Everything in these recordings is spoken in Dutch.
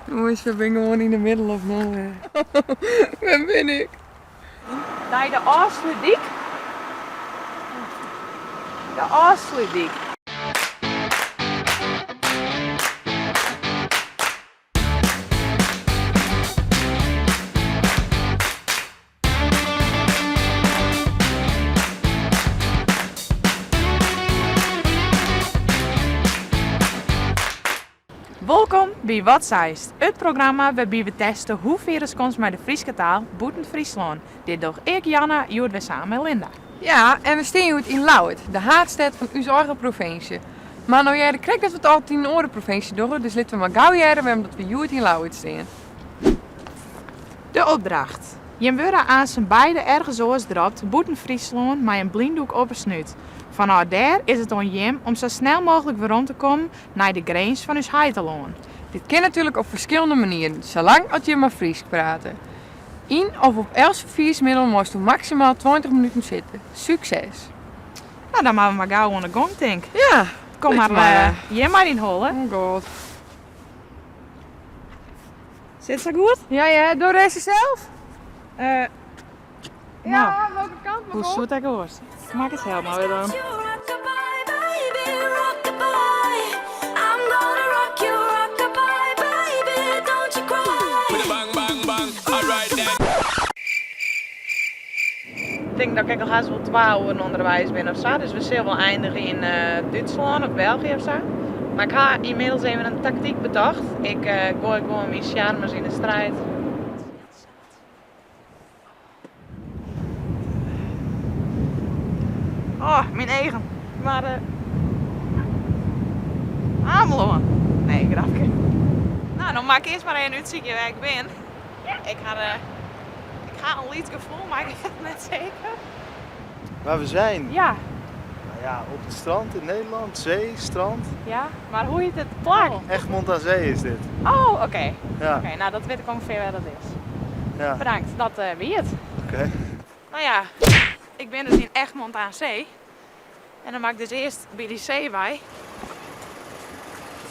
Jongens, we zijn gewoon in de middle of nowhere. Waar ben ik? Naar de Aarsluitdijk. De Aarsluitdijk. Welkom bij Wat Zeist, het programma waarbij we testen hoe ver is kans met de Friese taal buiten Friesland. Dit doe ik, Janna, jood we samen met Linda. Ja, en we staan in Lauwert, de haardstad van onze eigen provincie. Maar nou jij krijgt dat we het altijd in een andere provincie doen, dus laten we maar gauw jaren waarom dat we juist in Lauwert staan. De opdracht. Je wordt aan zijn beide ergens oors dropt buiten Friesland met een blinddoek op een snuit. Vanuit daar is het aan Jim om zo snel mogelijk weer rond te komen naar de grens van ons Heiteloon. Dit kan natuurlijk op verschillende manieren, zolang als je maar Fries praten. In of op 11 verkeersmiddel moest je maximaal 20 minuten zitten. Succes! Nou, dan maken we maar gauw aan de gang, denk ik. Ja, Kom weet maar, Jim maar in hollen. Oh god. Zit ze goed? Ja, door deze zelf? Nou, Ja, welke kant maar hoe op? zoet ik hoor. Maak het zelf maar weer dan. Ik denk dat ik al haast wel 12 uur onderwijs ben of zo, dus we zullen wel eindigen in Duitsland of België of zo. Maar ik ga inmiddels even een tactiek bedacht. Ik gooi gewoon mijn charmes in de strijd. Oh, mijn eigen. Maar Ameloon. Nee, grapje. Nou, dan maak ik eerst maar een uitzichtje waar ik ben. Ik ga een lied gevoel, maar ik weet het net zeker. Waar we zijn? Ja, Nou ja, op het strand in Nederland, zee, strand. ja. Maar hoe heet het plak? Egmond aan Zee is dit. Oh, oké. Ja, Oké, nou dat weet ik ongeveer waar dat is. ja. Bedankt, dat wie het. Oké. Nou ja, ik ben dus in Egmond aan Zee. En dan maak ik dus eerst bij die zee bij.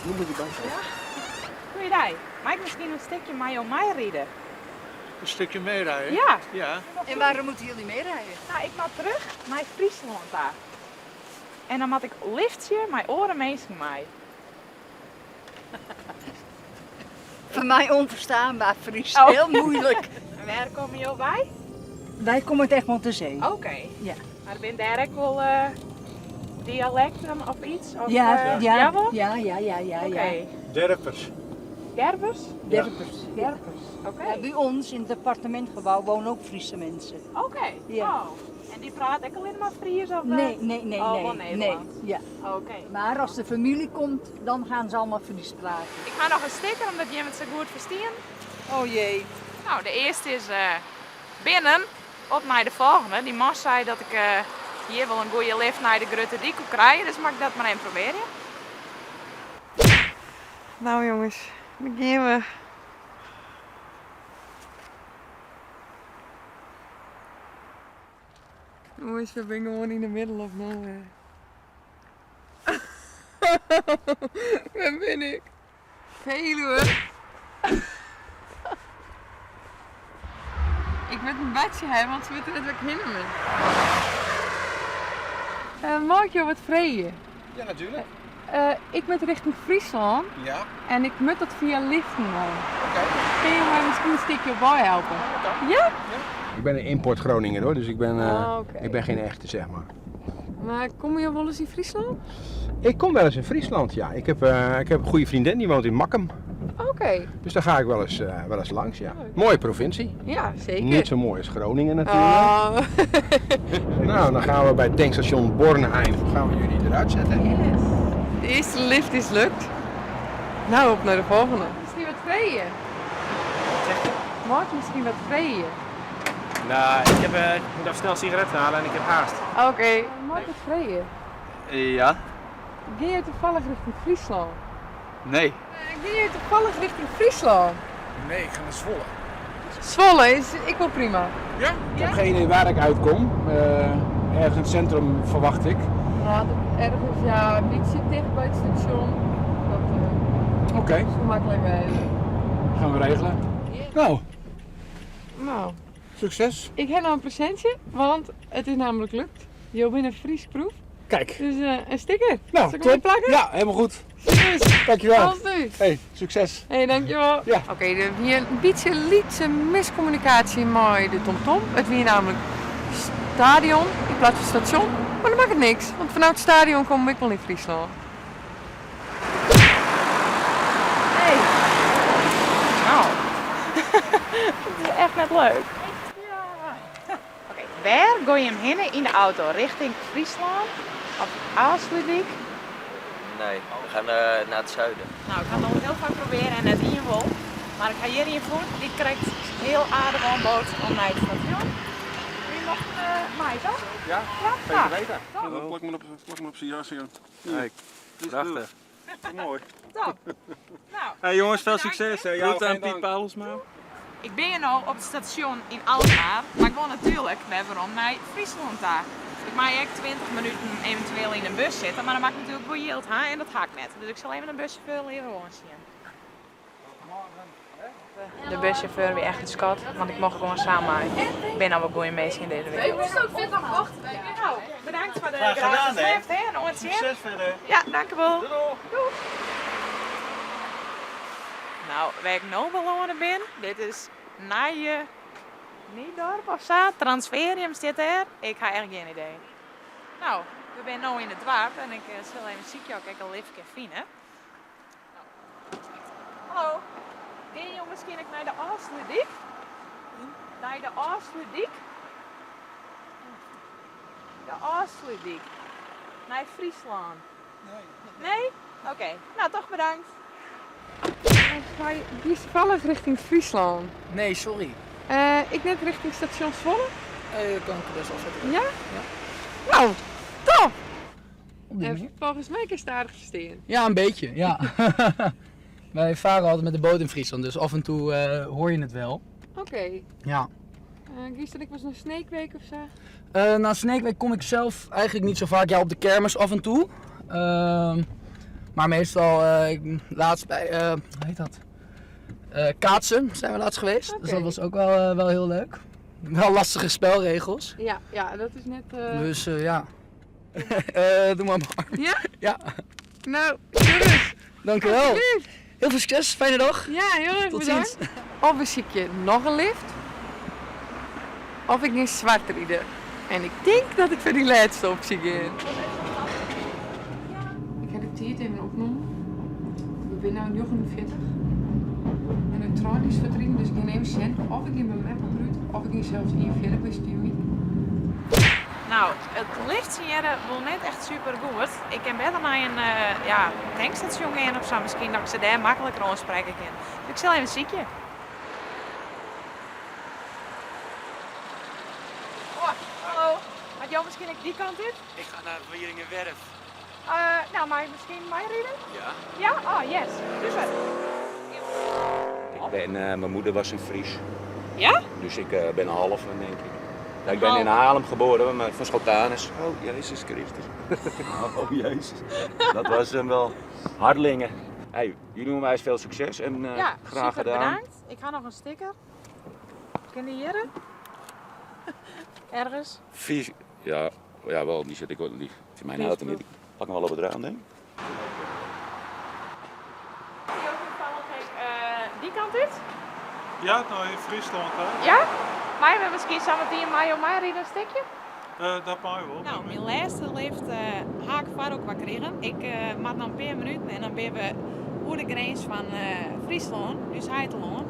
Nu moet je bij zijn. Doe je dat? Mag ik misschien een stukje mij om mij rijden? Een stukje meerijden? Ja. Ja. En waarom moeten jullie meerijden? Nou, ik mag terug naar Friesland daar. En dan moet ik liftje mijn oren meestal mij. Voor mij onverstaanbaar Fries. Oh. Heel moeilijk. En waar komen jullie bij? Wij komen uit Egmond aan Zee. Oké. Ja. Maar ben daar ook wel dialecten of iets? Of, Ja, jawel? ja. Oké. Derpers. Gerbers? Derpers. Gerbers. Oké. Ja, bij ons in het appartementgebouw wonen ook Friese mensen. Oké. Ja. Oh. En die praat ook alleen maar Fries of? Nee. Oh, wel Nederlands. Ja. Oké. Maar als de familie komt, dan gaan ze allemaal Fries praten. Ik ga nog een sticker omdat je het zo goed verstaan. Oh jee. Nou, de eerste is binnen. Op naar de volgende. Die man zei dat ik hier wel een goede lift naar de Grote Dijk kon krijgen, dus mag ik dat maar even proberen. Nou jongens, dan gaan we. Jongens, we zijn gewoon in de middle of nowhere. Waar ben ik? Veluwe. Ik moet een badje hebben, want ze weten net waar ik heen ben. Mag je wat vrije? Ja, natuurlijk. Ik moet richting Friesland Ja. en ik moet dat via liften doen. Oké. Kun je mij misschien een stukje bij helpen? Ja? Ik ben een import Groninger hoor, dus ik ben, Oké. ik ben geen echte zeg maar. Maar kom je wel eens in Friesland? Ik kom wel eens in Friesland, ja. Ik heb een goede vriendin die woont in Makkum. Oké. Dus daar ga ik wel eens langs, ja. Mooie provincie. Ja, zeker. Niet zo mooi als Groningen natuurlijk. Oh. Nou, dan gaan we bij het tankstation Bornheim, gaan we jullie eruit zetten. Yes. De eerste lift is lukt. Nou, op naar de volgende. Misschien wat vrije. Mag je misschien wat vrije? Nou, ik moet even snel een sigaret halen en ik heb haast. Oké. Mag wat vrije? Ja? Ga je toevallig richting Friesland? Nee. Ga je toevallig richting Friesland? Nee, ik ga naar Zwolle. Zwolle is ik wel prima. Ja? Ik heb geen idee waar ik uitkom. Ergens in het centrum verwacht ik. Nou, ergens ja, een beetje dicht bij het station. Dat Oké. is makkelijk wijzen. regelen. Nou, Nou, succes. ik heb nog een presentje, want het is namelijk lukt. Je bent een Fries proef. Kijk. Dus een sticker. Nou, Zal ik hem top. plakken? Ja, helemaal goed. Dus, Dankjewel. alles goed. Hey, succes. Hé, dankjewel. Ja. Oké, er was een beetje lietse miscommunicatie met de TomTom. Het was namelijk stadion in plaats van station. Maar dat maakt het niks, want vanuit het stadion komen we wel in Friesland. Hey. Nou, dat is echt net leuk. Oké, waar gooi je hem heen in de auto? Richting Friesland? Of Aalsluitdijk? Nee, we gaan naar het zuiden. Nou, ik ga het nog heel vaak proberen en net hier wel. Maar ik ga hier in voet. Die krijgt heel aardig aanbod om naar het station. Wie mag mij toch? Ja, Ja, zeker nou, weten. top. Plak me op zijn jas, joh. Kijk, prachtig. Mooi. Top. Nou, Hey jongens, veel bedankt, succes. hè. Hè. Groeten aan Piet Pauwelsma. Ik ben hier nu op het station in Alkmaar, maar ik wil natuurlijk waarom naar Friesland daar. Ik mag echt 20 minuten eventueel in een bus zitten, maar dan mag ik natuurlijk wel yield gaan en dat ga ik net. Dus ik zal even een buschauffeur leren gewoon zien. De buschauffeur weer echt een schat, want ik mag gewoon samen maken. Ik ben al wel goeie meisje in deze week. Nou, bedankt voor de gratis lift, hè, en ons zien. Succes verder. Ja, dankjewel. Doei. Nou, waar ik nou belonen ben, dit is Naaie Niedorp of zo, Transferium zit er. Ik ga echt geen idee. Nou, we zijn nu in het dorp en ik zal even ziekje ook een liftje vinden. Nou. Hallo, ga je misschien naar de Aalsluitdijk? Naar de Aalsluitdijk? De Aalsluitdijk. Naar Friesland? Nee. Nee? Oké, nou toch bedankt. Die is toevallig richting Friesland. Nee, sorry. Ik net richting station Zwolle. Kan ik best wel zetten. Ja? Nou, top! Op die manier. Volgens mij is het aardig verstehen. Ja, een beetje, ja. Wij varen altijd met de boot in Friesland, dus af en toe hoor je het wel. Oké. Ja. Gisteren was een Sneekweek of zo. Na Sneekweek kom ik zelf eigenlijk niet zo vaak. Ja, op de kermis af en toe. Maar meestal, laatst bij, hoe heet dat? Kaatsen zijn we laatst geweest. Dus dat was ook wel heel leuk. Wel lastige spelregels. Ja, dat is net... Dus ja. Doe maar. Ja? Ja. Nou, serieus. Dankjewel. Alsjeblieft. Heel veel succes, fijne dag. Ja, heel erg Tot bedankt. ziens. Of een ziekje nog een lift. Of ik in zwart rieden. En ik denk dat ik voor die laatste optie ga. Ik heb de tijd even opgenomen. Ik ben nu 49. En de trein is vertreden, dus ik ga even zien of ik in mijn map opruit, of ik in zelfs in verder bij stuur. Nou, het licht hier wel net echt super goed. Ik kan beter naar een tankstation gaan of zo. Misschien dat ik ze daar makkelijker aanspreken kan. Dus ik zal even ziekje. Oh, hallo. Had jou misschien ook die kant uit? Ik ga naar Wieringenwerf. Nou, mag je misschien mij rijden? Ja. Ja? Oh, yes. Super. Mijn moeder was een Fries, Ja? dus ik ben een half, denk ik. Ja, ik ben in Haarlem geboren, maar van Schotanus. Oh, Jezus Christus. Oh, Jezus. Dat was hem wel. Hardelingen. Hey, jullie doen mij veel succes en Ja, graag super gedaan. bedankt. Ik ga nog een sticker. Ken die hier? Ergens? Fries, ja, wel, die zit ik ook niet. Het is mijn auto niet. Ik pak hem wel op het raam, denk ik. Die kant uit? Ja, nou in Friesland hè? Ja? Maar we misschien samen die mij of mij rijden een stukje? Dat mag je wel. Nou, mijn laatste lift ga ik vaak ook wat krijgen. Ik maak nog een paar minuten en dan ben we over de grens van Friesland, dus Heiteland.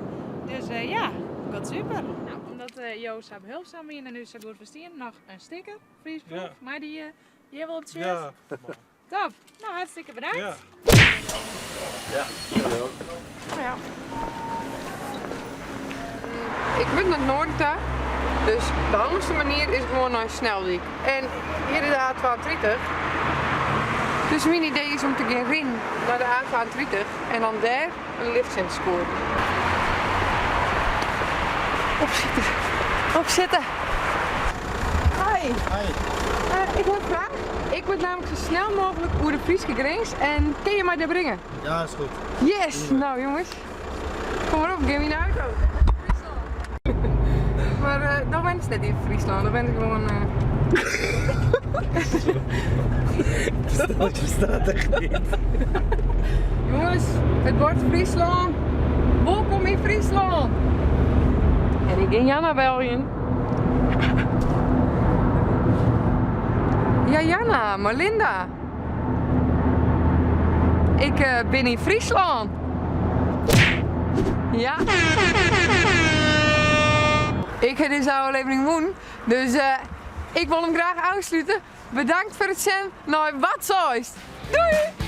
Dus ja, gaat super. Nou, omdat Joost zo behulpzaam is en nu zo goed verstaan, nog een sticker, Friesproof, Ja. maar die jij wil op het shirt. Ja. Top, nou hartstikke bedankt. Ja. Oh, ja. Ik moet naar het noorden daar. Dus de handigste manier is gewoon naar Snelwijk. En hier is de A32. Dus mijn idee is om te gaan rin naar de A32 en dan daar een liftcent scoren. Opzitten. Opzitten. Hoi. Ik heb een vraag. Ik moet namelijk zo snel mogelijk over de Friese grens en kun je mij daar brengen? Ja, is goed. Yes! Nou jongens, kom kom maar op, geef me een auto. Maar dan ben ik net in Friesland, dan ben ik gewoon... Dat bestaat echt niet. Jongens, het wordt Friesland. Welkom in Friesland. En ik in Janna België. Ja, Janna, maar Linda. Ik ben in Friesland. Ja. Ik heb deze aflevering gewonnen, dus ik wil hem graag aansluiten. Bedankt voor het zijn. Nou, wat zo is. Doei!